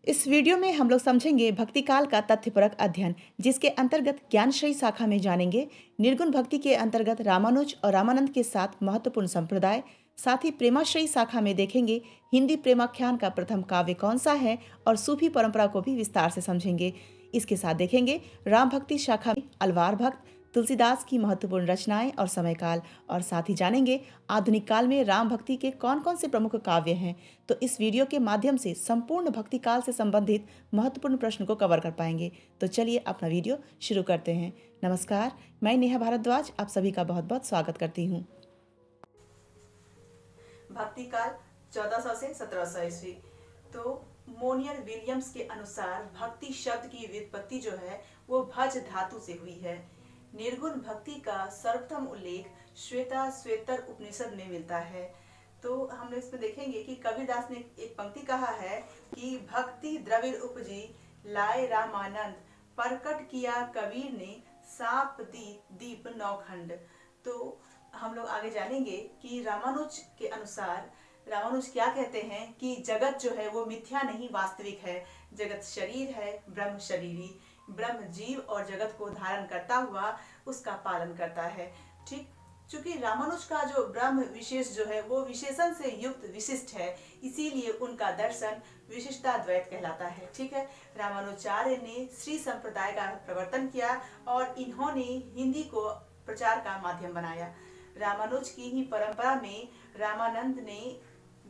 इस वीडियो में हम लोग समझेंगे भक्ति काल का तथ्यपरक अध्ययन, जिसके अंतर्गत ज्ञानश्रयी शाखा में जानेंगे निर्गुण भक्ति के अंतर्गत रामानुज और रामानंद के साथ महत्वपूर्ण संप्रदाय। साथ ही प्रेमाश्रयी शाखा में देखेंगे हिंदी प्रेमाख्यान का प्रथम काव्य कौन सा है और सूफी परंपरा को भी विस्तार से समझेंगे। इसके साथ देखेंगे राम भक्ति शाखा में अलवार भक्त, तुलसीदास की महत्वपूर्ण रचनाएं और समयकाल, और साथ ही जानेंगे आधुनिक काल में राम भक्ति के कौन कौन से प्रमुख काव्य हैं। तो इस वीडियो के माध्यम से संपूर्ण भक्ति काल से संबंधित महत्वपूर्ण प्रश्न को कवर कर पाएंगे। तो चलिए अपना वीडियो शुरू करते हैं। नमस्कार, मैं नेहा भारद्वाज आप सभी का बहुत बहुत स्वागत करती हूँ। भक्ति काल 1400 से 1700 ईस्वी। तो मोनियर विलियम्स के अनुसार भक्ति शब्द की व्युत्पत्ति जो है वो भज धातु से हुई है। निर्गुण भक्ति का सर्वप्रथम उल्लेख श्वेता श्वेतर उपनिषद में मिलता है। तो हम लोग इसमें देखेंगे कि कबीरदास ने एक पंक्ति कहा है कि भक्ति द्रविड़ उपजी लाए रामानंद, प्रकट किया कबीर ने साप दीप नौखंड। तो हम लोग आगे जानेंगे कि रामानुज के अनुसार रामानुज क्या कहते हैं कि जगत जो है वो मिथ्या नहीं वास्तविक है। जगत शरीर है, ब्रह्म शरीरी, ब्रह्म जीव और जगत को धारण करता हुआ उसका पालन करता है। ठीक, चूंकि रामानुज का जो ब्रह्म विशेष जो है वो विशेषण से युक्त विशिष्ट है, इसीलिए उनका दर्शन विशिष्टाद्वैत कहलाता है। ठीक है, रामानुजाचार्य ने श्री संप्रदाय का प्रवर्तन किया और इन्होंने हिंदी को प्रचार का माध्यम बनाया। रामानुज की ही परंपरा में रामानंद ने,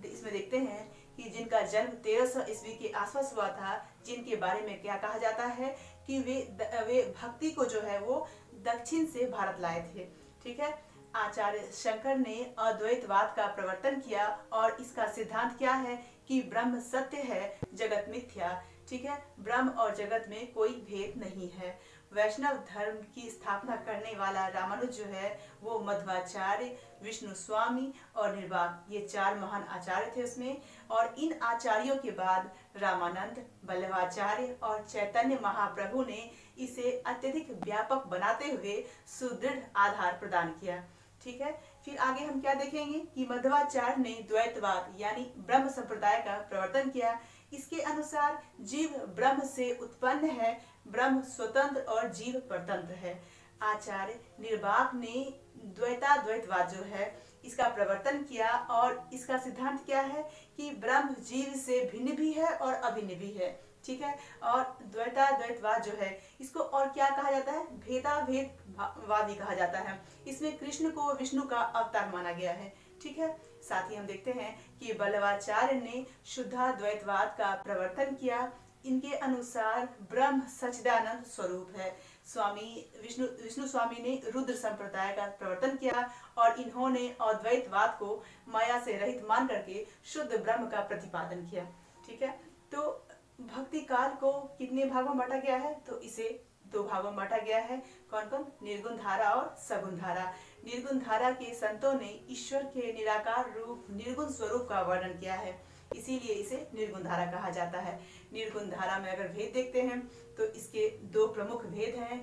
इसमें देखते हैं कि जिनका जन्म 1300 ईस्वी के आसपास हुआ था, जिनके बारे में क्या कहा जाता है कि वे भक्ति को जो है वो दक्षिण से भारत लाए थे। ठीक है, आचार्य शंकर ने अद्वैतवाद का प्रवर्तन किया और इसका सिद्धांत क्या है कि ब्रह्म सत्य है, जगत मिथ्या। ठीक है, ब्रह्म और जगत में कोई भेद नहीं है। वैष्णव धर्म की स्थापना करने वाला रामानुज जो है वो मध्वाचार्य, विष्णु स्वामी और निर्वाक, ये चार महान आचार्य थे उसमें। और इन आचार्यों के बाद रामानंद, वल्लभाचार्य और चैतन्य महाप्रभु ने इसे अत्यधिक व्यापक बनाते हुए सुदृढ़ आधार प्रदान किया। ठीक है, फिर आगे हम क्या देखेंगे कि मध्वाचार्य ने द्वैतवाद यानी ब्रह्म संप्रदाय का प्रवर्तन किया। इसके अनुसार जीव ब्रह्म से उत्पन्न है, ब्रह्म स्वतंत्र और जीव परतंत्र है। आचार्य निर्वाक ने द्वैताद्वैतवाद जो है इसका प्रवर्तन किया और इसका सिद्धांत क्या है कि ब्रह्म जीव से भिन्न भी है और अभिन्न भी है। ठीक है, और द्वैताद्वैतवाद जो है इसको और क्या कहा जाता है, भेदाभेदवादी कहा जाता है। इसमें कृष्ण को विष्णु का अवतार माना गया है। ठीक है, साथ ही हम देखते हैं कि वल्लभाचार्य ने शुद्धाद्वैतवाद का प्रवर्तन किया। इनके अनुसार ब्रह्म सच्चिदानंद स्वरूप है। विष्णु स्वामी ने रुद्र संप्रदाय का प्रवर्तन किया और इन्होंने अद्वैतवाद को माया से रहित मान करके शुद्ध ब्रह्म का प्रतिपादन किया। ठीक है, तो भक्ति काल को कितने भागों में बांटा गया है, तो इसे दो भागों में बांटा गया है। कौन कौन? निर्गुण धारा और सगुण धारा। निर्गुण धारा के संतों ने ईश्वर के निराकार रूप निर्गुण स्वरूप का वर्णन किया है, इसीलिए इसे निर्गुण धारा कहा जाता है। निर्गुण धारा में अगर भेद देखते हैं तो इसके दो प्रमुख भेद हैं।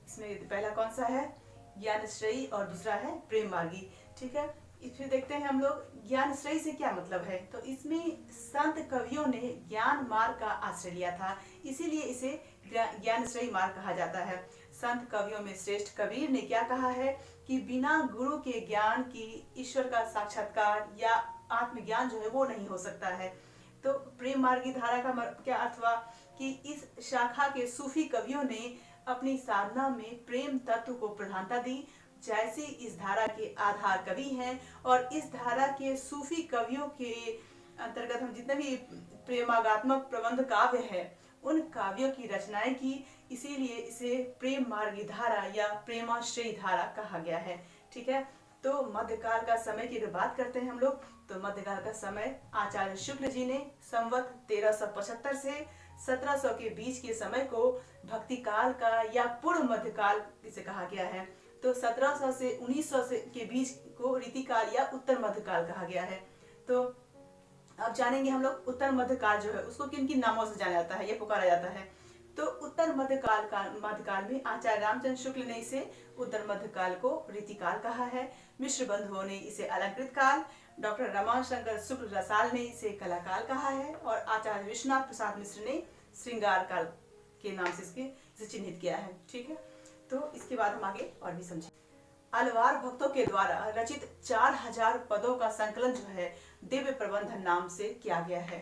इसमें पहला कौन सा है? ज्ञानश्रयी और दूसरा है प्रेम मार्गी। ठीक है, फिर देखते हैं हम लोग ज्ञानश्रयी से क्या मतलब है। तो इसमें संत कवियों ने ज्ञान मार्ग का आश्रय लिया था, इसीलिए इसे ज्ञानश्रयी मार्ग कहा जाता है। संत कवियों में श्रेष्ठ कबीर ने क्या कहा है कि बिना गुरु के ज्ञान की ईश्वर का साक्षात्कार या आत्मज्ञान जो है वो नहीं हो सकता है। तो प्रेम मार्गी धारा का क्या अर्थ हुआ कि इस शाखा के सूफी कवियों ने अपनी साधना में प्रेम तत्व को प्रधानता दी। जैसे इस धारा के आधार कवि हैं और इस धारा के सूफी कवियों के अंतर्गत हम जितने भी प्रेमागात्मक प्रबंध काव्य है उन काव्यों की रचनाएं की, इसीलिए इसे प्रेम मार्गी धारा या प्रेमाश्रयी धारा कहा गया है। ठीक है, तो मध्यकाल का समय की बात करते हैं हम लोग। तो मध्यकाल का समय आचार्य शुक्ल जी ने संवत 1375 से 1700 के बीच के समय को भक्ति काल का या पूर्व मध्यकाल इसे कहा गया है। तो 1700 से 1900 के बीच को रीतिकाल या उत्तर मध्यकाल कहा गया है। तो अब जानेंगे हम लोग उत्तर मध्यकाल जो है उसको किन किन नामों से जाना जाता है, ये पुकारा जाता है। तो उत्तर मध्यकाल में आचार्य रामचंद्र शुक्ल ने इसे उत्तर मध्यकाल को रीतिकाल कहा है। मिश्र बंधुओं ने इसे अलंकृत काल, डॉक्टर रमाशंकर शुक्ल रसाल ने इसे कलाकाल कहा है और आचार्य विश्वनाथ प्रसाद मिश्र ने श्रृंगार काल के नाम से इसे चिन्हित किया है। ठीक है, तो इसके बाद हम आगे और भी समझें। अलवार भक्तों के द्वारा रचित 4000 पदों का संकलन जो है दिव्य प्रबंधन नाम से किया गया है।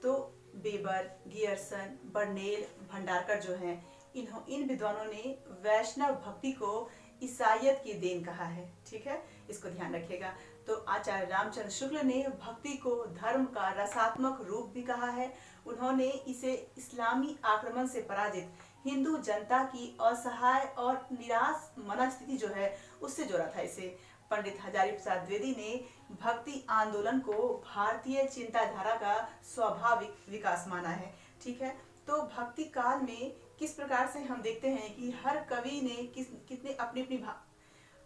तो बेबर, गियर्सन, बर्नेल, भंडारकर जो हैं, इन विद्वानों ने वैष्णव भक्ति को ईसाइयत की देन कहा है। ठीक है, इसको ध्यान रखिएगा। तो आचार्य रामचंद्र शुक्ल ने भक्ति को धर्म का रसात्मक रूप भी कहा है। उन्होंने इसे इस्लामी आक्रमण से पराजित हिंदू जनता की असहाय और निराश मनस्थिति जो है उससे जोड़ा था इसे। पंडित हजारी प्रसाद द्विवेदी ने भक्ति आंदोलन को भारतीय चिंताधारा का स्वाभाविक विकास माना है। ठीक है, तो भक्ति काल में किस प्रकार से हम देखते हैं कि हर कवि ने कितने अपनी अपनी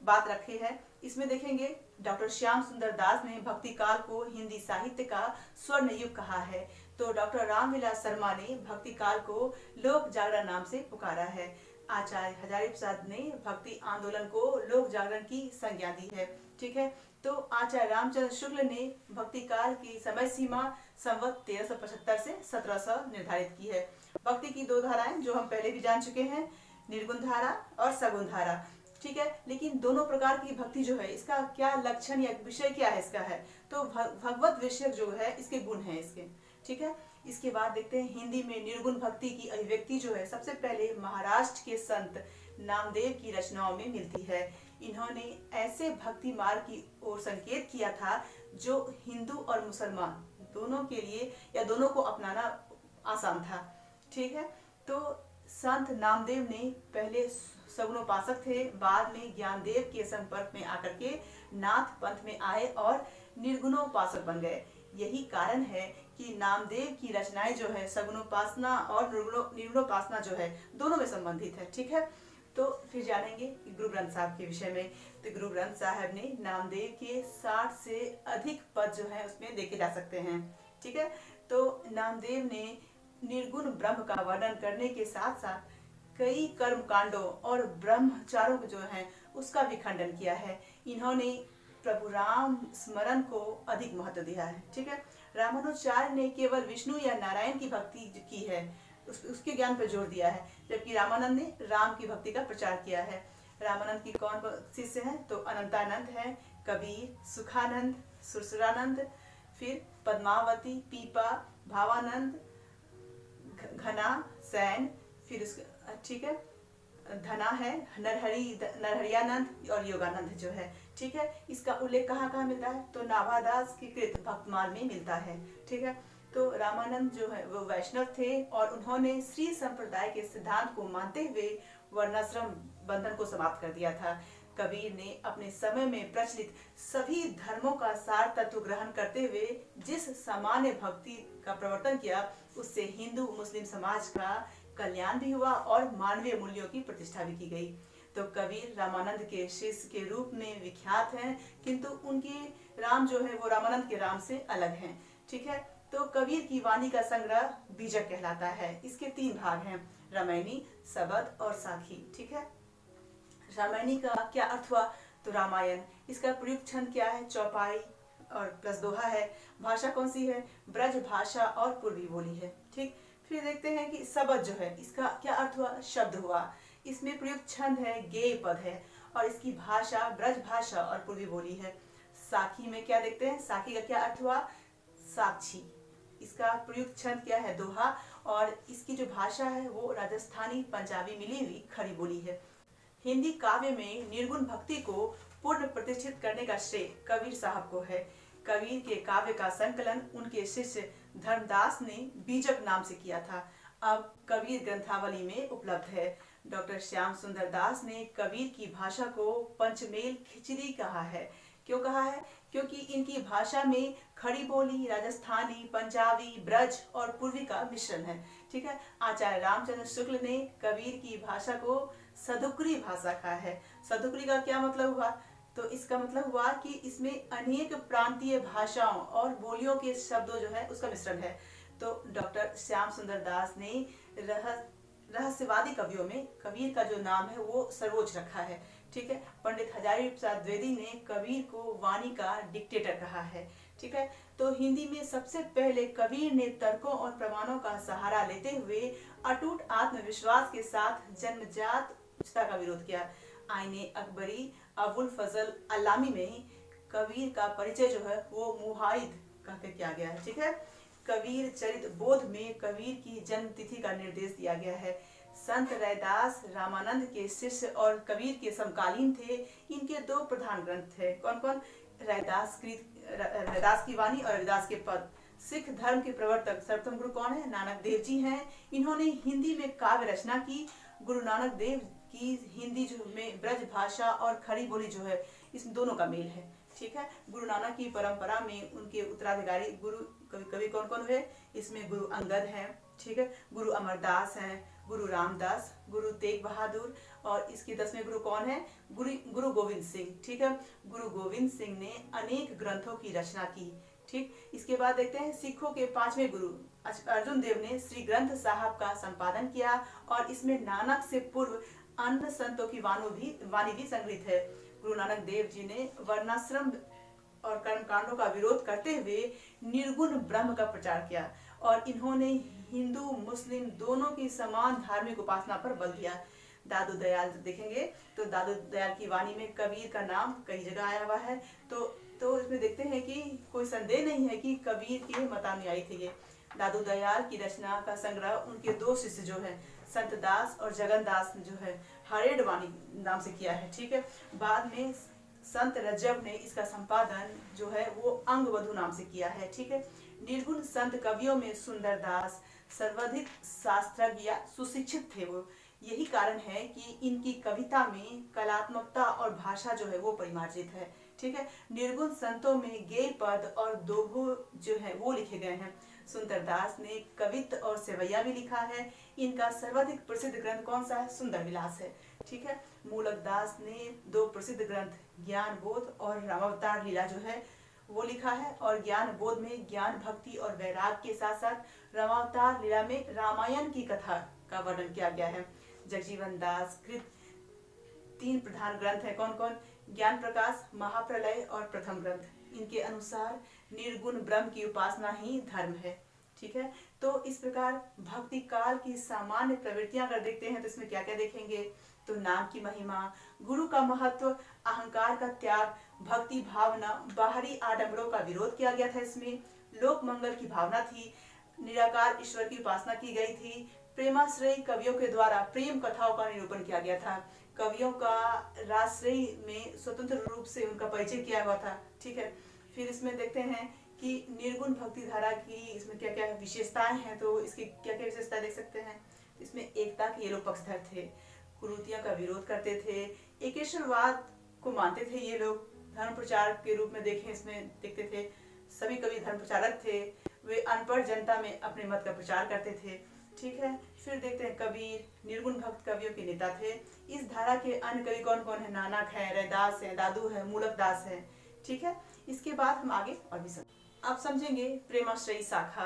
बात रखी है। इसमें देखेंगे डॉक्टर श्याम सुंदर दास ने भक्ति काल को हिंदी साहित्य का स्वर्ण युग कहा है। तो डॉक्टर रामविलास शर्मा ने भक्ति काल को लोक जागरण नाम से पुकारा है। आचार्य हजारी प्रसाद ने भक्ति आंदोलन को लोक जागरण की संज्ञा दी है। ठीक है, तो आचार्य रामचंद्र शुक्ल ने भक्ति काल की समय सीमा संवत 1375 से 1700 निर्धारित की है। भक्ति की दो धाराएं जो हम पहले भी जान चुके हैं, निर्गुण धारा और सगुण धारा। ठीक है, लेकिन दोनों प्रकार की भक्ति जो है इसका क्या लक्षण या विषय क्या है इसका है, तो भगवत विषय जो है इसके गुण है इसके। ठीक है, इसके बाद देखते हैं हिंदी में निर्गुण भक्ति की अभिव्यक्ति जो है सबसे पहले महाराष्ट्र के संत नामदेव की रचनाओं में मिलती है। इन्होंने ऐसे भक्ति मार्ग की ओर संकेत किया था जो हिंदू और मुसलमान दोनों के लिए या दोनों को अपनाना आसान था। ठीक है, तो संत नामदेव ने पहले सगुणोपासक थे, बाद में ज्ञानदेव के संपर्क में आकर के नाथ पंथ में आए और निर्गुणोपासक बन गए। यही कारण है कि नामदेव की रचनाएं जो है सगुणोपासना और निर्गुणोपासना जो है दोनों में संबंधित है। ठीक है, तो फिर जानेंगे गुरु ग्रंथ साहब के विषय में। तो गुरु ग्रंथ साहब ने नामदेव के 60 से अधिक पद जो है उसमें देखे जा सकते हैं। ठीक है, तो नामदेव ने निर्गुण ब्रह्म का वर्णन करने के साथ साथ कई कर्म कांडों और ब्रह्मचारों जो हैं उसका भी खंडन किया है। इन्होंने प्रभु राम स्मरण को अधिक महत्व दिया है। ठीक है, रामानुजाचार्य ने केवल विष्णु या नारायण की भक्ति की है, उसके ज्ञान पर जोर दिया है, जबकि रामानंद ने राम की भक्ति का प्रचार किया है। रामानंद की कौन शिष्य हैं, तो अनंतानंद है, कबीर, सुखानंद, सुरसुरानंद, फिर पद्मावती, पीपा, भावानंद, घना, सैन, फिर उसके ठीक है धना है, नरहरियानंद और योगानंद जो है। ठीक है, इसका उल्लेख कहाँ कहाँ मिलता है, तो नाभादास की कृत भक्तमाल में मिलता है। ठीक है, तो रामानंद जो है वो वैष्णव थे और उन्होंने श्री संप्रदाय के सिद्धांत को मानते हुए वर्णाश्रम बंधन को समाप्त कर दिया था। कबीर ने अपने समय में प्रचलित सभी धर्मों का सार तत्व ग्रहण करते हुए जिस सामान्य भक्ति का प्रवर्तन किया उससे हिंदू मुस्लिम समाज का कल्याण भी हुआ और मानवीय मूल्यों की प्रतिष्ठा भी की गई। तो कबीर रामानंद के शिष्य के रूप में विख्यात हैं, किंतु उनके राम जो है वो रामानंद के राम से अलग हैं। ठीक है, तो कबीर की वाणी का संग्रह बीजक कहलाता है। इसके 3 भाग हैं, रामायणी, सबद और साखी। ठीक है, रामायणी का क्या अर्थ हुआ, तो रामायण। इसका प्रयुक्त छंद क्या है, चौपाई और प्लस दोहा है। भाषा कौन सी है, ब्रज भाषा और पूर्वी बोली है। ठीक, फिर देखते हैं कि सबद जो है इसका क्या अर्थ हुआ, शब्द हुआ। इसमें प्रयुक्त छंद है, गेय पद है और इसकी भाषा ब्रज भाषा और पूर्वी बोली है। साखी में क्या देखते हैं, साखी का क्या अर्थ हुआ, साक्षी। इसका प्रयुक्त छंद क्या है, दोहा, और इसकी जो भाषा है वो राजस्थानी पंजाबी मिली हुई खड़ी बोली है। हिंदी काव्य में निर्गुण भक्ति को पूर्ण प्रतिष्ठित करने का श्रेय कबीर साहब को है। कबीर के काव्य का संकलन उनके शिष्य धर्मदास ने बीजक नाम से किया था, अब कबीर ग्रंथावली में उपलब्ध है। डॉक्टर श्याम सुंदर दास ने कबीर की भाषा को पंचमेल खिचड़ी कहा है। क्यों कहा है, क्योंकि इनकी भाषा में खड़ी बोली, राजस्थानी, पंजाबी, ब्रज और पूर्वी का मिश्रण है। ठीक है, आचार्य रामचंद्र शुक्ल ने कबीर की भाषा को सदुकरी भाषा कहा है। सदुकरी का क्या मतलब हुआ, तो इसका मतलब हुआ कि इसमें अनेक प्रांतीय भाषाओं और बोलियों के शब्दों जो है उसका मिश्रण है। तो डॉक्टर श्याम सुंदर दास ने रहस्यवादी कवियों में कबीर का जो नाम है वो सर्वोच्च रखा है। ठीक है, पंडित हजारी प्रसाद द्विवेदी ने कबीर को वाणी का डिक्टेटर कहा है। ठीक है, तो हिंदी में सबसे पहले कबीर ने तर्कों और प्रमाणों का सहारा लेते हुए अटूट आत्मविश्वास के साथ जन्मजात उच्चता का विरोध किया। आईने अकबरी अबुल फजल अल्लामी में कबीर का परिचय जो है वो मुहाइद कहकर किया गया है। ठीक है, कबीर चरित बोध में कबीर की जन्म तिथि का निर्देश दिया गया है। संत रैदास रामानंद के शिष्य और कबीर के समकालीन थे। इनके दो प्रधान ग्रंथ थे, कौन कौन? रैदास की वाणी और रविदास के पद। सिख धर्म के प्रवर्तक सर्वप्रथम गुरु कौन है? नानक देव जी हैं। इन्होंने हिंदी में काव्य रचना की। गुरु नानक देव की हिंदी जो में ब्रज भाषा और खड़ी बोली जो है, इस दोनों का मेल है। ठीक है, गुरु नानक की परंपरा में उनके उत्तराधिकारी गुरु कवि कौन कौन हुए? इसमें गुरु अंगद हैं। ठीक है, गुरु अमरदास हैं, गुरु रामदास, गुरु तेग बहादुर, और इसके 10वें गुरु कौन है? गुरु गोविंद सिंह। ठीक है, गुरु गोविंद सिंह ने अनेक ग्रंथों की रचना की। ठीक, इसके बाद देखते हैं सिखों के 5वें गुरु अर्जुन देव ने श्री ग्रंथ साहब का संपादन किया और इसमें नानक से पूर्व अन्य संतों की वाणी भी संग्रहित है। गुरु नानक देव जी ने वर्णाश्रम और कर्मकांडों का विरोध करते हुए निर्गुण ब्रह्म का प्रचार किया और इन्होंने हिंदू मुस्लिम दोनों की समान धार्मिक उपासना पर बल दिया। दादू दयाल देखेंगे तो दादू दयाल की वाणी में कबीर का नाम कई जगह आया हुआ है। तो इसमें देखते हैं कि कोई संदेह नहीं है कि कबीर के मतानुयायी थे ये। दादू दयाल की रचना का संग्रह उनके दो शिष्य जो है संत दास और जगन दास जो है हरेड वाणी नाम से किया है। ठीक है, बाद में संत रजब ने इसका संपादन जो है वो अंगवधु नाम से किया है। ठीक है, निर्गुण संत कवियों में सुंदर दास सर्वाधिक शास्त्रज्ञ या सुशिक्षित थे वो। यही कारण है कि इनकी कविता में कलात्मकता और भाषा जो है वो परिमार्जित है। ठीक है, निर्गुण संतों में गेय पद और दोहो जो है वो लिखे गए हैं। सुंदर दास ने कवित्त और सेवैया भी लिखा है। इनका सर्वाधिक प्रसिद्ध ग्रंथ कौन सा है? सुंदर विलास है। ठीक है, मूलक दास ने दो प्रसिद्ध ग्रंथ ज्ञान बोध और रामावतार लीला जो है वो लिखा है और ज्ञान बोध में ज्ञान भक्ति और वैराग के साथ साथ रामावतार लीला में रामायण की कथा का वर्णन किया गया है। जगजीवन दास कृत 3 प्रधान ग्रंथ है, कौन कौन? ज्ञान प्रकाश, महाप्रलय और प्रथम ग्रंथ। इनके अनुसार निर्गुण ब्रह्म की उपासना ही धर्म है। ठीक है, तो इस प्रकार भक्ति काल की सामान्य प्रवृत्तियां अगर देखते हैं तो इसमें क्या क्या देखेंगे? तो नाम की महिमा, गुरु का महत्व, अहंकार का त्याग, भक्ति भावना, बाहरी आडंबरों का विरोध किया गया था। इसमें लोक मंगल की भावना थी, निराकार ईश्वर की उपासना की गई थी। प्रेमाश्रयी कवियों के द्वारा प्रेम कथाओं का निरूपण किया गया था। कवियों का राजश्रयी में स्वतंत्र रूप से उनका परिचय किया हुआ था। ठीक है, फिर इसमें देखते हैं कि निर्गुण भक्ति धारा की इसमें क्या क्या विशेषताएं हैं। तो इसकी क्या क्या विशेषताएं देख सकते हैं? इसमें एकता के ये लोग पक्षधर थे, कुरीतियों का विरोध करते थे, एकेश्वरवाद को मानते थे ये लोग, धर्म प्रचार के रूप में देखें इसमें देखते थे। सभी कवि धर्म प्रचारक थे, वे अनपढ़ जनता में अपने मत का प्रचार करते थे। ठीक है, फिर देखते हैं कबीर निर्गुण भक्त कवियों के नेता थे। इस धारा के अन्य कवि कौन कौन है? नानक है, रैदास है, दादू है, मूलक दास है। ठीक है, इसके बाद हम आगे और भी आप समझेंगे प्रेमाश्रयी शाखा।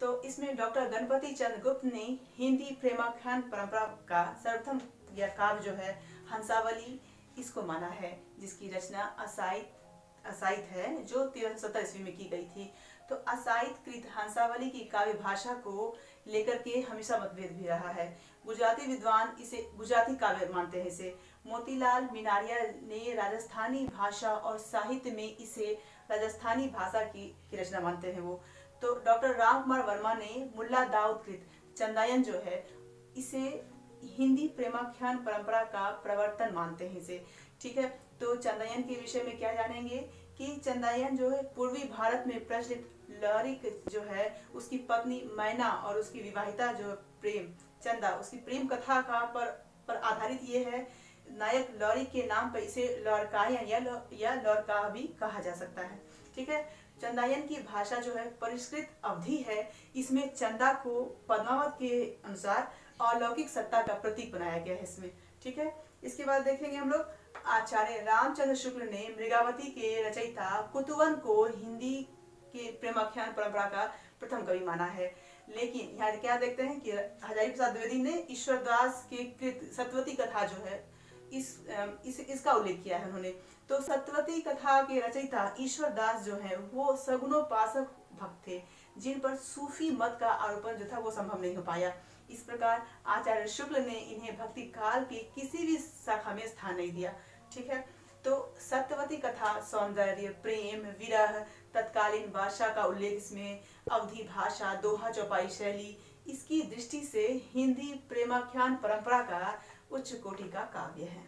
तो इसमें डॉक्टर गणपति चंद्र गुप्त ने हिंदी प्रेमाख्यान परंपरा का सर्वप्रथम यह काव्य जो है हंसावली इसको माना है, जिसकी रचना असाइत है जो 1370 ईस्वी में की गई थी। तो असाइत कृत हंसावली की काव्य भाषा को लेकर के हमेशा मतभेद भी रहा है। गुजराती विद्वान इसे गुजराती काव्य मानते हैं। इसे मोतीलाल मीनारिया ने राजस्थानी भाषा और साहित्य में इसे राजस्थानी भाषा की रचना मानते हैं वो। तो डॉक्टर राम कुमार वर्मा ने मुल्ला दाऊद कृत चंदायन जो है इसे हिंदी प्रेमाख्यान परंपरा का प्रवर्तन मानते हैं इसे। ठीक है, तो चंदायन के विषय में क्या जानेंगे कि चंदायन जो है पूर्वी भारत में प्रचलित लौरिक जो है उसकी पत्नी मैना और उसकी विवाहिता जो प्रेम चंदा उसकी प्रेम कथा का पर आधारित ये है। नायक लौरी के नाम पर इसे लौरकायन या लौरका भी कहा जा सकता है। ठीक है, चंदायन की भाषा जो है परिष्कृत अवधि है। इसमें चंदा को पद्मावत के अनुसार अलौकिक सत्ता का प्रतीक बनाया गया है इसमें। ठीक है, इसके बाद देखेंगे हम लोग आचार्य रामचंद्र शुक्ल ने मृगावती के रचयिता कुतुवन को हिंदी के प्रेमाख्यान परंपरा का प्रथम कवि माना है। लेकिन यहाँ क्या देखते हैं कि हजारी प्रसाद द्विवेदी ने ईश्वरदास के कृत सतवती कथा जो है इसका उल्लेख किया है उन्होंने। तो सतवती कथा के रचयिता ईश्वरदास जो है वो सगुणोपासक भक्त थे, जिन पर सूफी मत का आरोपण जो था वो संभव नहीं हो पाया। इस प्रकार आचार्य शुक्ल ने इन्हें भक्ति काल की किसी भी शाखा में स्थान नहीं दिया। ठीक है, तो सत्यवती कथा सौंदर्य, प्रेम, विरह, तत्कालीन भाषा का उल्लेख इसमें, अवधि भाषा, दोहा चौपाई शैली, इसकी दृष्टि से हिंदी प्रेमाख्यान परंपरा का उच्च कोटि का काव्य है।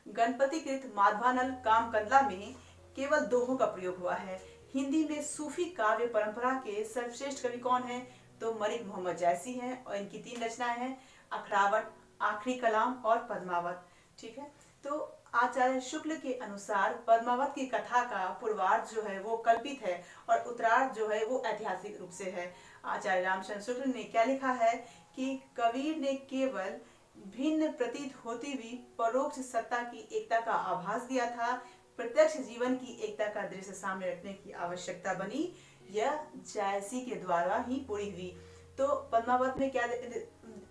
गणपति कृत माधवानल कामकंदला में केवल दोहों का प्रयोग हुआ है। हिंदी में सूफी काव्य परंपरा के सर्वश्रेष्ठ कवि कौन हैं? तो मलिक मोहम्मद जैसी हैं और इनकी 3 रचनाएं हैं, अखरावट, आखिरी कलाम और पद्मावत। ठीक है, तो आचार्य शुक्ल के अनुसार पद्मावत की कथा का पूर्वार्ध जो है वो कल्पित है और उत्तरार्ध जो है वो ऐतिहासिक रूप से है। आचार्य रामचंद्र शुक्ल ने क्या लिखा है कि कबीर ने केवल भिन्न प्रतीत होती हुई परोक्ष सत्ता की एकता का आभास दिया था, प्रत्यक्ष जीवन की एकता का दृश्य सामने रखने की आवश्यकता बनी, यह जायसी के द्वारा ही पूरी हुई। तो पद्मावत में क्या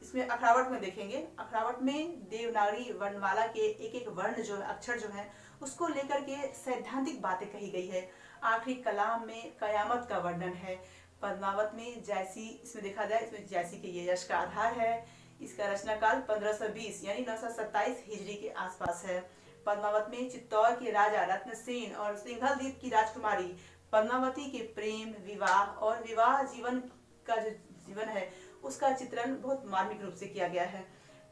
इसमें अखरावट में देखेंगे, अखरावट में देवनागरी वर्णमाला के एक एक वर्ण जो अक्षर जो है उसको लेकर के सैद्धांतिक बातें कही गई है। आखिरी कलाम में कयामत का वर्णन है। पद्मावत में जैसी इसमें देखा जाए, इसमें जैसी के ये यश का आधार है। इसका रचना काल 1520 यानी 927 हिजरी के आसपास है। पद्मावत में चित्तौड़ के राजा रत्नसेन और सिंघल द्वीप की राजकुमारी पद्मावती के प्रेम, विवाह और विवाह जीवन का जो जीवन है उसका चित्रण बहुत मार्मिक रूप से किया गया है।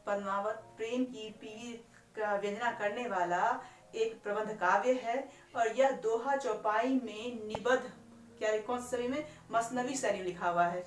पद्मावत प्रेम की पीढ़ी का व्यंजना करने वाला एक प्रबंध काव्य है और यह दोहा चौपाई में निबद्ध क्या कौन सी शैली में? मसनवी शैली लिखा हुआ है।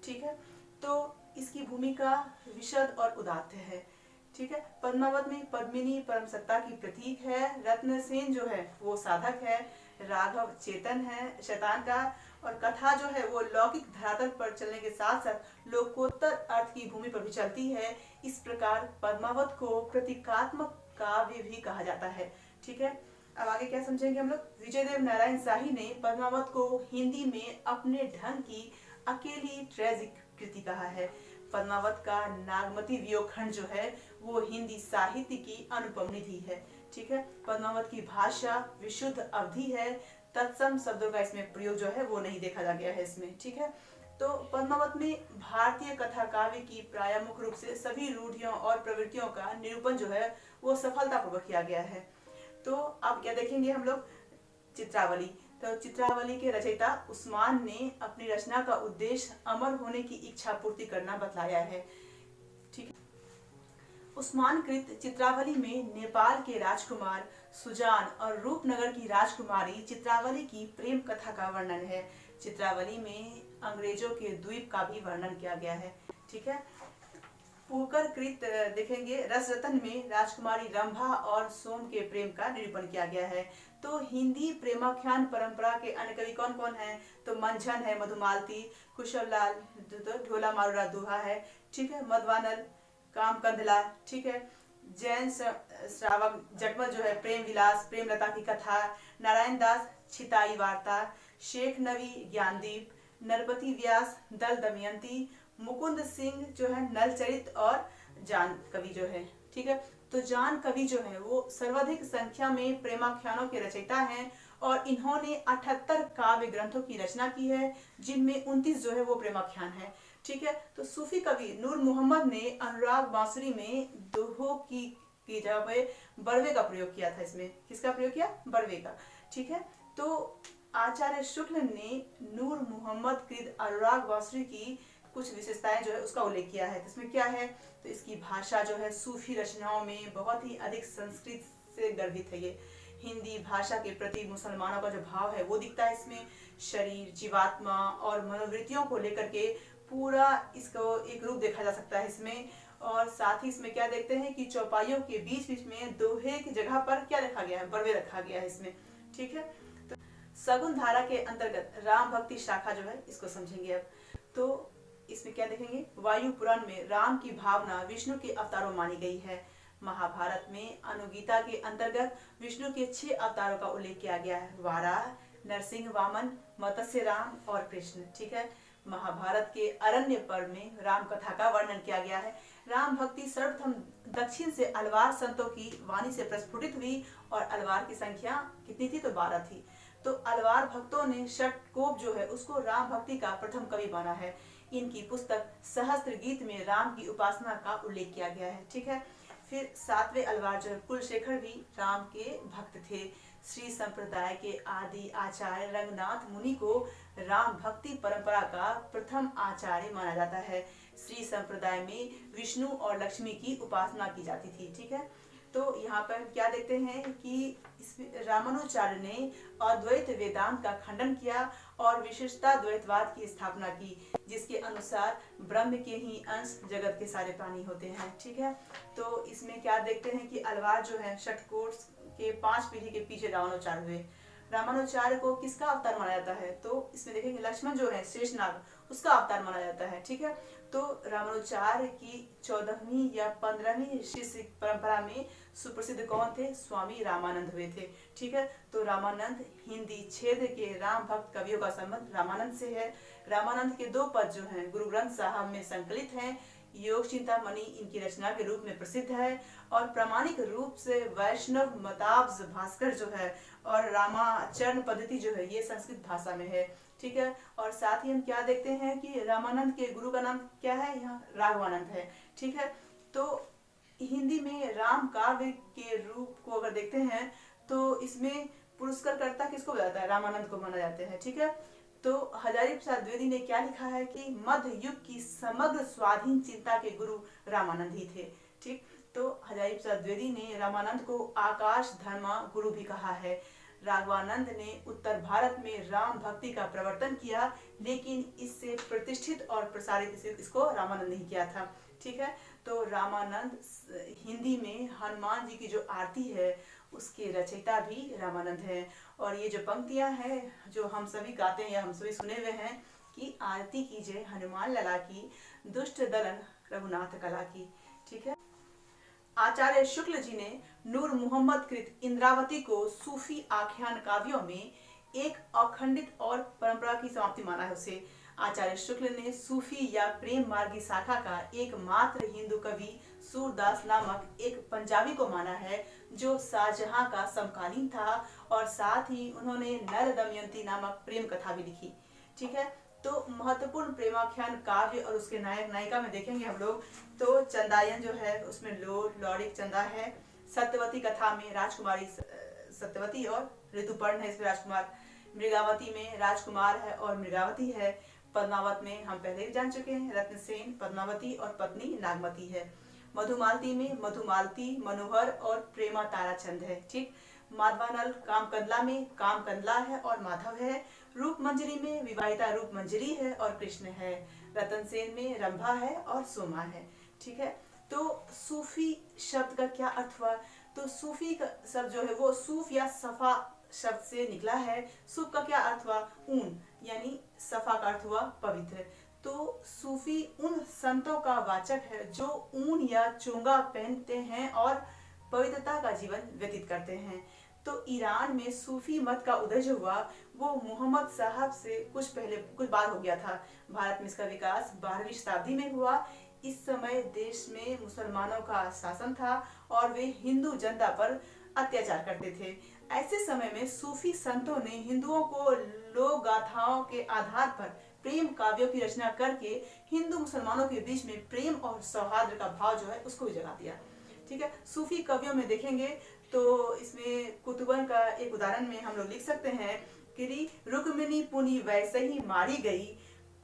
ठीक है, तो इसकी भूमिका विशद और उदात्त है। ठीक है, पद्मावत में पद्मिनी परम सत्ता की प्रतीक है, रत्नसेन जो है वो साधक है, राघव चेतन है शैतान का, और कथा जो है वो लौकिक धरातल पर चलने के साथ साथ लोकोत्तर अर्थ की भूमि पर भी चलती है। इस प्रकार पद्मावत को प्रतीकात्मक काव्य भी कहा जाता है। ठीक है, अब आगे क्या समझेंगे हम लोग। विजयदेव नारायण शाही ने पद्मावत को हिंदी में अपने ढंग की अकेली ट्रेजिक कृति कहा है। पद्मावत का नागमती वियोग खंड जो है वो हिंदी साहित्य की अनुपम निधि है। ठीक है, पद्मावत की भाषा विशुद्ध अवधि है, तत्सम शब्दों का इसमें प्रयोग जो है वो नहीं देखा जा गया है इसमें। ठीक है, तो पद्मावत में भारतीय कथा काव्य की प्राय मुख्य रूप से सभी रूढ़ियों और प्रवृत्तियों का निरूपण जो है वो सफलतापूर्वक किया गया है। तो अब क्या देखेंगे हम लोग, चित्रावली। तो चित्रावली के रचयिता उस्मान ने अपनी रचना का उद्देश्य अमर होने की इच्छा पूर्ति करना बतलाया है। ठीक है, उस्मान कृत चित्रावली में नेपाल के राजकुमार सुजान और रूपनगर की राजकुमारी चित्रावली की प्रेम कथा का वर्णन है। चित्रावली में अंग्रेजों के द्वीप का भी वर्णन किया गया है। ठीक है, पुकर कृत देखेंगे रस रतन में राजकुमारी रंभा और सोम के प्रेम का निरूपण किया गया है। तो हिंदी प्रेमाख्यान परंपरा के अन्य कवि कौन कौन हैं? तो मंझन है, मधुमालती, कुशवलाल ढोला मारूरा दुहा है। ठीक है, मधवानल, कामकंदला। ठीक है, जैन श्रावक जटमल जो है प्रेम विलास, प्रेमलता की कथा, नारायण दास छिताई वार्ता, शेख नवी ज्ञानदीप, नरपति व्यास दल दमयंती, मुकुंद सिंह जो है नलचरित और जान कवि जो है। ठीक है, तो जान कवि जो है वो सर्वाधिक संख्या में प्रेमाख्यानों के रचयिता हैं और इन्होंने 78 काव्य ग्रंथों की रचना की है, जिनमें 29 जो है वो प्रेमाख्यान है। ठीक है, तो सूफी कवि नूर मोहम्मद ने अनुराग बांसुरी में दोहों की जगह पे बरवे का प्रयोग किया था। इसमें किसका प्रयोग किया? बरवे का। ठीक है, तो आचार्य शुक्ल ने नूर मोहम्मद कृत अनुराग बांसुरी की कुछ विशेषताएं जो है उसका उल्लेख किया है। इसमें क्या है? तो इसकी भाषा जो है सूफी रचनाओं में बहुत ही अधिक संस्कृत से गर्भित है। ये हिंदी भाषा के प्रति मुसलमानों का जो भाव है वो दिखता है इसमें। शरीर, जीवात्मा और मनोवृत्तियों को लेकर के पूरा इसको एक रूप देखा जा सकता है इसमें। और साथ ही इसमें क्या देखते हैं कि चौपाइयों के बीच बीच में दोहे की जगह पर क्या रखा गया है? बरवे रखा गया है इसमें। ठीक है, तो सगुन धारा के अंतर्गत राम भक्ति शाखा जो है इसको समझेंगे अब। तो इसमें क्या देखेंगे? वायु पुराण में राम की भावना विष्णु के अवतारों मानी गई है। महाभारत में अनुगीता के अंतर्गत विष्णु के 6 अवतारों का उल्लेख किया गया है, वाराह, नरसिंह, वामन, मत्स्य राम और कृष्ण। ठीक है, महाभारत के अरण्य पर्व में राम कथा का वर्णन किया गया है। राम भक्ति सर्वप्रथम दक्षिण से अलवार संतों की वाणी से प्रस्फुटित हुई और अलवार की संख्या कितनी थी? तो 12 थी। तो अलवार भक्तों ने षटकोप जो है उसको राम भक्ति का प्रथम कवि माना है। इनकी पुस्तक सहस्त्र गीत में राम की उपासना का उल्लेख किया गया है। ठीक है। फिर 7वें अलवार जो है कुलशेखर भी राम के भक्त थे। श्री संप्रदाय के आदि आचार्य रंगनाथ मुनि को राम भक्ति परंपरा का प्रथम आचार्य माना जाता है। श्री संप्रदाय में विष्णु और लक्ष्मी की उपासना की जाती थी। ठीक है। तो यहाँ पर क्या देखते हैं कि रामानुजाचार्य ने अद्वैत वेदांत का खंडन किया और विशिष्टता द्वैतवाद की स्थापना की, जिसके अनुसार ब्रह्म के ही अंश जगत के सारे प्राणी होते हैं। ठीक है। तो इसमें क्या देखते हैं कि अलवार जो है षटकोश के 5 पीढ़ी के पीछे रामानुजाचार्य हुए। रामानुजाचार्य को किसका अवतार माना जाता है? तो इसमें देखेंगे लक्ष्मण जो है शेषनाग, उसका अवतार माना जाता है। ठीक है। तो रामानुजाचार्य की 14वीं या 15वीं शिष्य परंपरा में सुप्रसिद्ध कौन थे? स्वामी रामानंद हुए थे। ठीक है। तो रामानंद हिंदी क्षेत्र के राम भक्त कवियों का संबंध रामानंद से है। रामानंद के 2 पद जो हैं गुरु ग्रंथ साहब में संकलित हैं। योग चिंतामणि इनकी रचना के रूप में प्रसिद्ध है और प्रामाणिक रूप से वैष्णव मताब्ज भास्कर जो है और रामाचरण पद्धति जो है ये संस्कृत भाषा में है। ठीक है। और साथ ही हम क्या देखते हैं कि रामानंद के गुरु का नाम क्या है? यहाँ राघवानंद है। ठीक है। तो हिंदी में राम काव्य के रूप को अगर देखते हैं तो इसमें पुरस्कारकर्ता किसको बताता है? रामानंद को माना जाता है। ठीक है। तो हजारी प्रसाद द्विवेदी ने क्या लिखा है कि मध्य युग की समग्र स्वाधीन चिंता के गुरु रामानंद ही थे। ठीक। तो हजारी प्रसाद द्विवेदी ने रामानंद को आकाश धर्मा गुरु भी कहा है। राघवानंद ने उत्तर भारत में राम भक्ति का प्रवर्तन किया, लेकिन इससे प्रतिष्ठित और प्रसारित इसको रामानंद ने किया था। ठीक है। तो रामानंद हिंदी में हनुमान जी की जो आरती है उसके रचयिता भी रामानंद है। और ये जो पंक्तियां हैं जो हम सभी गाते हैं या हम सभी सुने हुए हैं कि आरती कीजिए हनुमान लला की, दुष्ट दलन रघुनाथ कला की। ठीक है। आचार्य शुक्ल जी ने नूर मोहम्मद कृत इंद्रावती को सूफी आख्यान काव्यों में एक अखंडित और परंपरा की समाप्ति माना है उसे। आचार्य शुक्ल ने सूफी या प्रेम मार्गी शाखा का एकमात्र हिंदू कवि सूरदास नामक एक पंजाबी को माना है जो शाहजहां का समकालीन था और साथ ही उन्होंने नल दमयंती नामक प्रेम कथा भी लिखी। ठीक है। तो महत्वपूर्ण प्रेमाख्यान काव्य और उसके नायक नायिका में देखेंगे हम लोग तो चंदायन जो है उसमें लौरिक चंदा है। सत्यवती कथा में राजकुमारी सत्यवती और ऋतुपर्ण है इसमें राजकुमार। मृगावती में राजकुमार है और मृगावती है। पद्मावत में हम पहले भी जान चुके हैं रत्नसेन पद्मावती और पत्नी नागमती है। मधुमालती में मधुमालती मनोहर और प्रेमा ताराचंद है। ठीक। माधवानल कामकंदला में कामकंदला है और माधव है। रूप मंजरी में विवाहिता रूप मंजरी है और कृष्ण है। रतनसेन में रंभा है और सोमा है। ठीक है। तो सूफी शब्द का क्या अर्थ हुआ? तो सूफी का शब्द जो है वो सूफ या सफा शब्द से निकला है। सूफ का क्या अर्थ हुआ? ऊन, यानी सफा का अर्थ हुआ पवित्र। तो सूफी उन संतों का वाचक है जो ऊन या चोंगा पहनते हैं और पवित्रता का जीवन व्यतीत करते हैं। तो ईरान में सूफी मत का उदय जो हुआ वो मोहम्मद साहब से कुछ बार हो गया था। भारत में इसका विकास 12वीं शताब्दी में हुआ। इस समय देश में मुसलमानों का शासन था और वे हिंदू जनता पर अत्याचार करते थे। ऐसे समय में सूफी संतों ने हिंदुओं को लोक गाथाओं के आधार पर प्रेम काव्यों की रचना करके हिंदू मुसलमानों के बीच में प्रेम और सौहार्द का भाव जो है उसको भी जगा दिया। ठीक है। सूफी कवियों में देखेंगे तो इसमें कुतुबन का एक उदाहरण में हम लोग लिख सकते हैं कि रुक्मिणी पुनी वैसे ही मारी गई,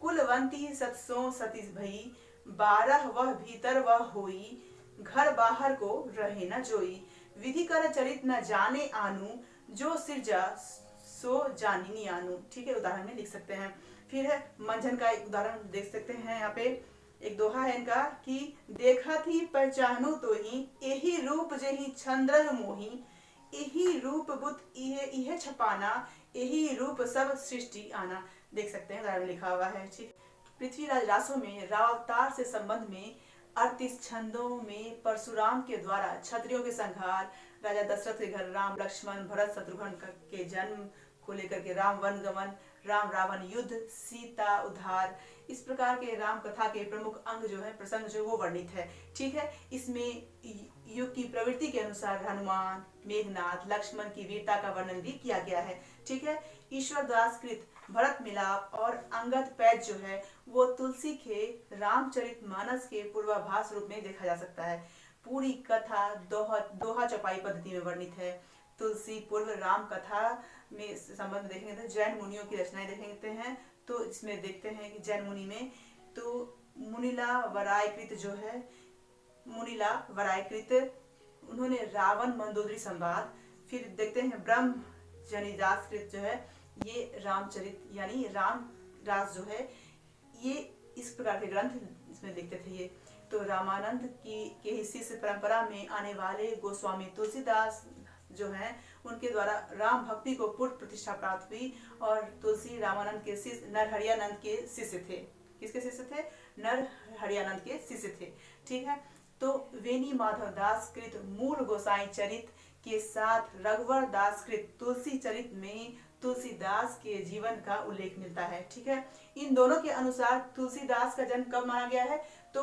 कुलवंती सतसों सती भई, 12 वह भीतर वह होई, घर बाहर को रहे न जोई, विधि कर चरित न जाने आनू, जो सिरजा सो जानिनी आनू। ठीक है। उदाहरण में लिख सकते हैं। फिर है मंझन का एक उदाहरण देख सकते हैं। यहाँ पे एक दोहा है इनका कि देखा थी पहचानो तो ही, यही रूप जेहि चंद्र मोही, यही रूप बुत इहे छपाना, यही रूप सब सृष्टि आना। देख सकते हैं उदाहरण लिखा हुआ है। ठीक। पृथ्वीराज रासो में रावतार से संबंध में 38 छंदों में परशुराम के द्वारा क्षत्रियों के संहार, राजा दशरथ के घर राम लक्ष्मण भरत शत्रुघ्न के जन्म को लेकर के राम वन गमन, राम रावण युद्ध, सीता उद्धार, इस प्रकार के राम कथा के प्रमुख अंग जो है, प्रसंग जो वो वर्णित है। ठीक है, इसमें युग की प्रवृत्ति के अनुसार हनुमान, मेघनाथ, लक्ष्मण की वीरता का वर्णन भी किया गया है। ठीक है, ईश्वर दास कृत भरत मिलाप और अंगद पैज जो है वो तुलसी के रामचरितमानस के पूर्वाभास रूप में देखा जा सकता है। पूरी कथा दोहा चौपाई पद्धति में वर्णित है। तुलसी पूर्व राम कथा में संबंध देखेंगे तो जैन मुनियों की रचनाएं देखेंगे हैं, तो इसमें देखते हैं कि जैन मुनि में तो मुनिला वरायकृत जो है, मुनिला वरायकृत उन्होंने रावण मंदोदरी संवाद, फिर देखते हैं ब्रह्म जनिदास कृत जो है ये रामचरित यानी राम रास जो है, ये इस प्रकार के ग्रंथ इसमें लिखते थे ये। तो रामानंद की के ही शिष्य परंपरा में आने वाले गोस्वामी तुलसीदास जो हैं उनके द्वारा राम भक्ति को पूर्ण प्रतिष्ठा प्राप्त हुई और तुलसी रामानंद के शिष्य नरहरियानंद के शिष्य थे। किसके शिष्य थे? नरहरियानंद के शिष्य थे। ठीक है, तो वेणी माधव दास कृत मूल गोसाई चरित के साथ रघुवर दास कृत तुलसी चरित में तुलसीदास के जीवन का उल्लेख मिलता है। ठीक है, इन दोनों के अनुसार तुलसीदास का जन्म कब माना गया है? तो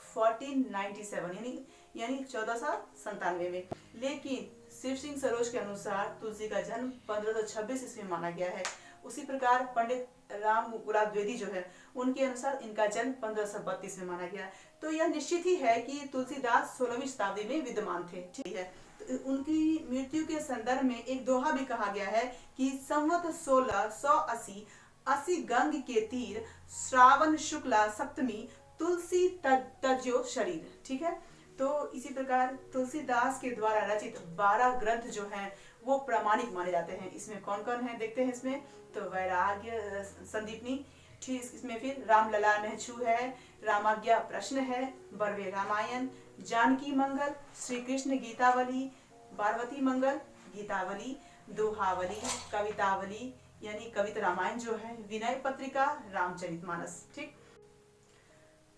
1497 यानी 1497 में। लेकिन शिव सिंह सरोज के अनुसार तुलसी का जन्म 1526 ईस्वी में माना गया है। उसी प्रकार पंडित राम मुकुला द्विवेदी जो है उनके अनुसार इनका जन्म 1532 में माना गया। तो यह निश्चित ही है कि तुलसीदास 16वीं शताब्दी में विद्यमान थे। ठीक है, तो उनकी मृत्यु के संदर्भ में एक दोहा भी कहा गया है कि संवत 1680 अस्सी गंग के तीर, श्रावण शुक्ला सप्तमी, तुलसी तज्यो शरीर। ठीक है, तो इसी प्रकार तुलसीदास के द्वारा रचित 12 ग्रंथ जो हैं वो प्रामाणिक माने जाते हैं। इसमें कौन कौन है देखते हैं। इसमें तो वैराग्य संदीपनी, ठीक, इसमें फिर रामलला नहछू है, रामाज्ञा प्रश्न है, बर्वे रामायण, जानकी मंगल, श्री कृष्ण गीतावली, पार्वती मंगल, गीतावली, दोहावली, कवितावली यानी कविता रामायण जो है, विनय पत्रिका, रामचरितमानस। ठीक,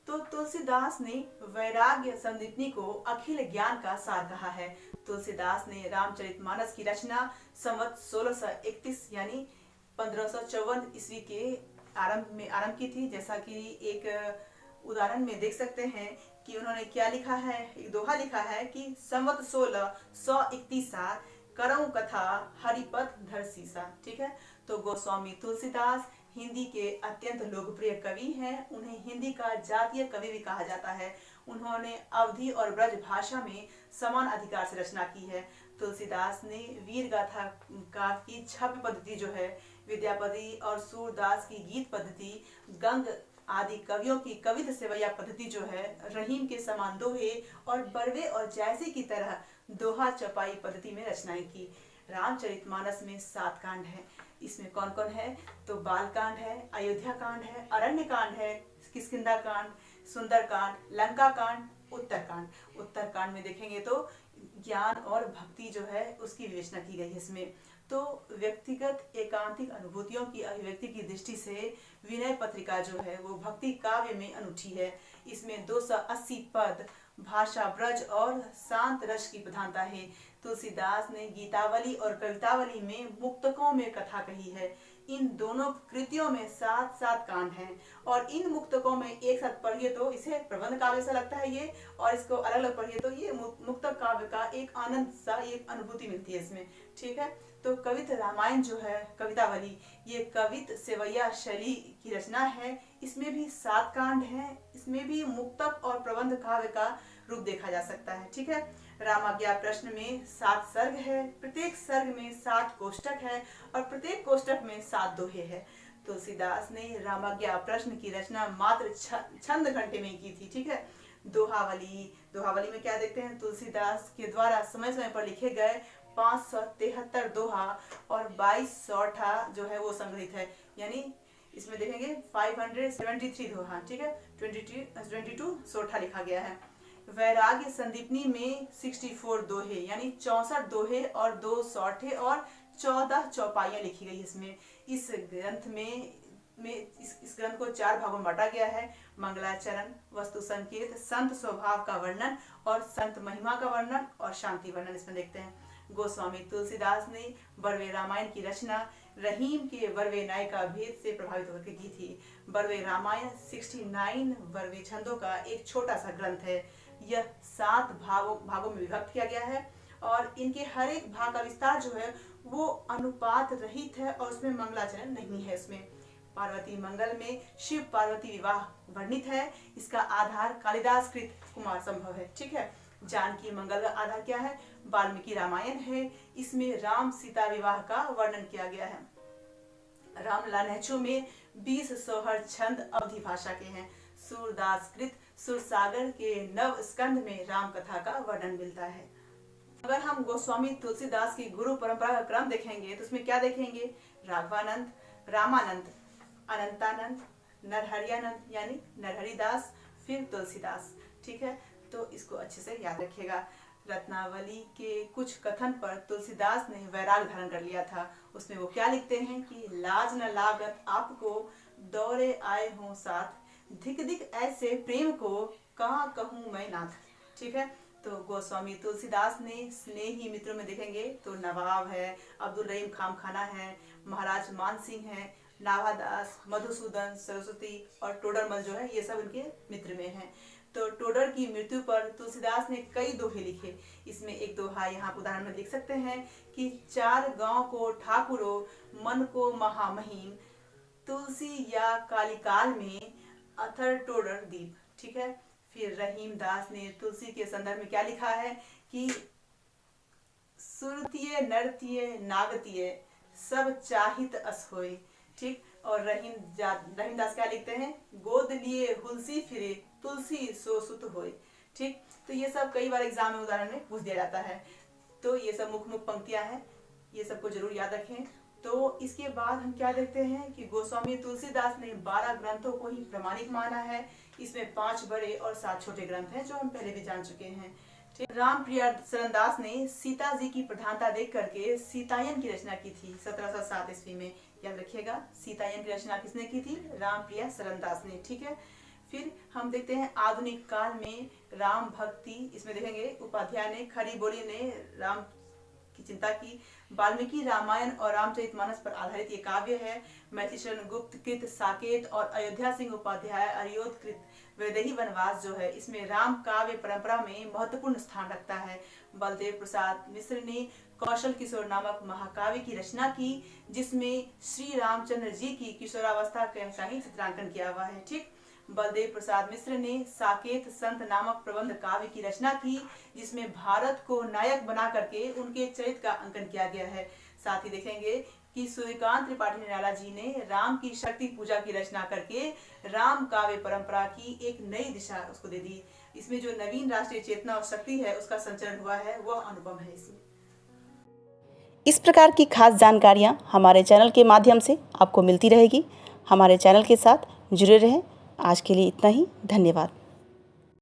तो तुलसीदास ने वैराग्य संदीपनी को अखिल ज्ञान का सार कहा है। तुलसीदास ने रामचरितमानस की रचना संवत 1631 यानी 1554 ईस्वी के आरंभ की थी। जैसा कि एक उदाहरण में देख सकते हैं कि उन्होंने क्या लिखा है, एक दोहा लिखा है कि संवत 1631 करऊं कथा हरिपद धर सीसा। ठीक है, तो गोस्वामी तुलसीदास हिंदी के अत्यंत लोकप्रिय कवि हैं। उन्हें हिंदी का जातीय कवि भी कहा जाता है। उन्होंने अवधी और ब्रज भाषा में समान अधिकार से रचना की है। तुलसीदास ने वीर गाथा काव्य की छव्य पद्धति जो है, विद्यापति और सूरदास की गीत पद्धति, गंग आदि कवियों की कवित सेवैया पद्धति जो है, रहीम के समान दोहे और बरवे और जैसे की तरह दोहा चौपाई पद्धति में रचनाएं की। रामचरितमानस में 7 कांड हैं। इसमें कौन कौन है? तो बाल कांड है, अयोध्या कांड है, अरण्य कांड है, किष्किंधा कांड, सुंदर कांड, लंका कांड, उत्तर कांड। उत्तर कांड में देखेंगे तो ज्ञान और भक्ति जो है उसकी विवेचना की गई है इसमें। तो व्यक्तिगत एकांतिक अनुभूतियों की अभिव्यक्ति की दृष्टि से विनय पत्रिका जो है वो भक्ति काव्य में अनूठी है। इसमें 280 पद, भाषा ब्रज और शांत रस की प्रधानता है। तुलसीदास ने गीतावली और कवितावली में मुक्तकों में कथा कही है। इन दोनों कृतियों में 7-7 कांड हैं और इन मुक्तकों में एक साथ पढ़िए तो इसे प्रबंध काव्य सा लगता है ये, और इसको अलग अलग पढ़िए तो ये मुक्तक काव्य का एक आनंद सा, एक अनुभूति मिलती है इसमें। ठीक है, तो कवित रामायण जो है, कवितावली, ये कवित सेवैया शैली की रचना है। इसमें भी 7 कांड हैं। इसमें भी मुक्तक और प्रबंध काव्य का रूप देखा जा सकता है। ठीक है, रामाज्ञा प्रश्न में 7 सर्ग है, प्रत्येक सर्ग में 7 कोष्टक है और प्रत्येक कोष्टक में 7 दोहे है। तुलसीदास ने रामाज्ञा प्रश्न की रचना मात्र छंद घंटे में की थी। ठीक है, दोहावली में क्या देखते हैं? तुलसीदास के द्वारा समय समय पर लिखे गए 573 दोहा और 22 सौठा जो है वो संग्रहित है, यानी इसमें देखेंगे 573 दोहा। ठीक है, 22 सौठा लिखा गया है। वैराग्य संदीपनी में 64 दोहे यानी 64 दोहे और 2 सौठे और 14 चौपाइयां लिखी गई। इसमें इस ग्रंथ इस ग्रंथ को 4 भागों में बांटा गया है। मंगलाचरण, वस्तु संकेत, संत स्वभाव का वर्णन और संत महिमा का वर्णन और शांति वर्णन इसमें देखते हैं। गोस्वामी तुलसीदास ने बरवे रामायण की रचना रहीम के बरवे नाय का भेद से प्रभावित होकर की थी। बरवे रामायण 69 बरवे छंदों का एक छोटा सा ग्रंथ है। यह 7 भागों में विभक्त किया गया है और इनके हर एक भाग का विस्तार जो है वो अनुपात रहित है और उसमें मंगलाचरण नहीं है। इसमें पार्वती मंगल में शिव पार्वती विवाह वर्णित है। इसका आधार कालिदास कृत कुमार संभव है। ठीक है। जानकी मंगल का आधार क्या है? वाल्मीकि रामायण है। इसमें राम सीता विवाह का वर्णन किया गया है। रामला नहचो में 20 सोहर छंद अवधि भाषा के हैं। सूरदास कृत सुरसागर के नव स्कंध में राम कथा का वर्णन मिलता है। अगर हम गोस्वामी तुलसीदास की गुरु परंपरा का क्रम देखेंगे तो उसमें क्या देखेंगे? राघवानंद, रामानंद, अनंतानंद, नरहरियानंद यानी नरहरिदास, फिर तुलसीदास। ठीक है, तो इसको अच्छे से याद रखिएगा। रत्नावली के कुछ कथन पर तुलसीदास ने वैराग धारण कर लिया था। उसमें वो क्या लिखते हैं कि लाज न लागत आपको दौरे आए हों साथ, धिक धिक ऐसे प्रेम को कहाँ कहूँ मैं नाथ। ठीक है, तो गोस्वामी तुलसीदास ने स्नेही मित्रों में देखेंगे तो नवाब है, अब्दुल रहीम खामखाना है, महाराज मान सिंह है, नाभादास, मधुसूदन, सरस्वती और टोडरमल जो है ये सब उनके मित्र में हैं। तो टोडर की मृत्यु पर तुलसीदास ने कई दोहे लिखे। इसमें एक दोहा यहाँ उदाहरण में लिख सकते हैं कि 4 गांव को ठाकुरो मन को महामहिम, तुलसी या कालिकाल में अथर टोडर दीप। ठीक है, फिर रहीम दास ने तुलसी के संदर्भ में क्या लिखा है कि सुरतीय नर्तीय नागतीय सब चाहित अस होय। ठीक, और रहीम दास क्या लिखते हैं? गोद लिए हुलसी फिरे तुलसी सो सुत होय। ठीक, तो ये सब कई बार एग्जाम में उदाहरण में पूछ दिया जाता है। तो ये सब मुख्य पंक्तियां हैं, ये सबको जरूर याद रखें। तो इसके बाद हम क्या देखते हैं कि गोस्वामी तुलसीदास ने 12 ग्रंथों को ही प्रमाणिक माना है। इसमें 5 बड़े और 7 छोटे ग्रंथ हैं जो हम पहले भी जान चुके हैं। रामप्रिया शरणदास ने सीता जी की प्रधानता देख करके सीतायन की रचना की थी 1707 ईस्वी में। याद रखिएगा, सीतायन की रचना किसने की थी? रामप्रिया शरणदास ने। ठीक है, फिर हम देखते हैं आधुनिक काल में राम भक्ति। इसमें देखेंगे उपाध्याय ने, खरी बोली ने राम की चिंता की। वाल्मीकि रामायण और रामचरितमानस पर आधारित ये काव्य है। मैथिलीशरण गुप्त कृत साकेत और अयोध्या सिंह उपाध्याय अरियोध कृत वैदेही वनवास जो है इसमें राम काव्य परंपरा में महत्वपूर्ण स्थान रखता है। बलदेव प्रसाद मिश्र ने कौशल किशोर नामक महाकाव्य की रचना की जिसमें श्री रामचंद्र जी की किशोरावस्था का ही चित्रांकन किया हुआ है। ठीक, बलदेव प्रसाद मिश्र ने साकेत संत नामक प्रबंध काव्य की रचना की जिसमें भारत को नायक बना करके उनके चरित्र का अंकन किया गया है। साथ ही देखेंगे कि सूर्यकांत त्रिपाठी निराला जी ने राम की शक्ति पूजा की रचना करके राम काव्य परंपरा की एक नई दिशा उसको दे दी। इसमें जो नवीन राष्ट्रीय चेतना और शक्ति है उसका संचरण हुआ है वह अनुपम है। इसमें इस प्रकार की खास जानकारियाँ हमारे चैनल के माध्यम से आपको मिलती रहेगी। हमारे चैनल के साथ जुड़े रहें। आज के लिए इतना ही। धन्यवाद।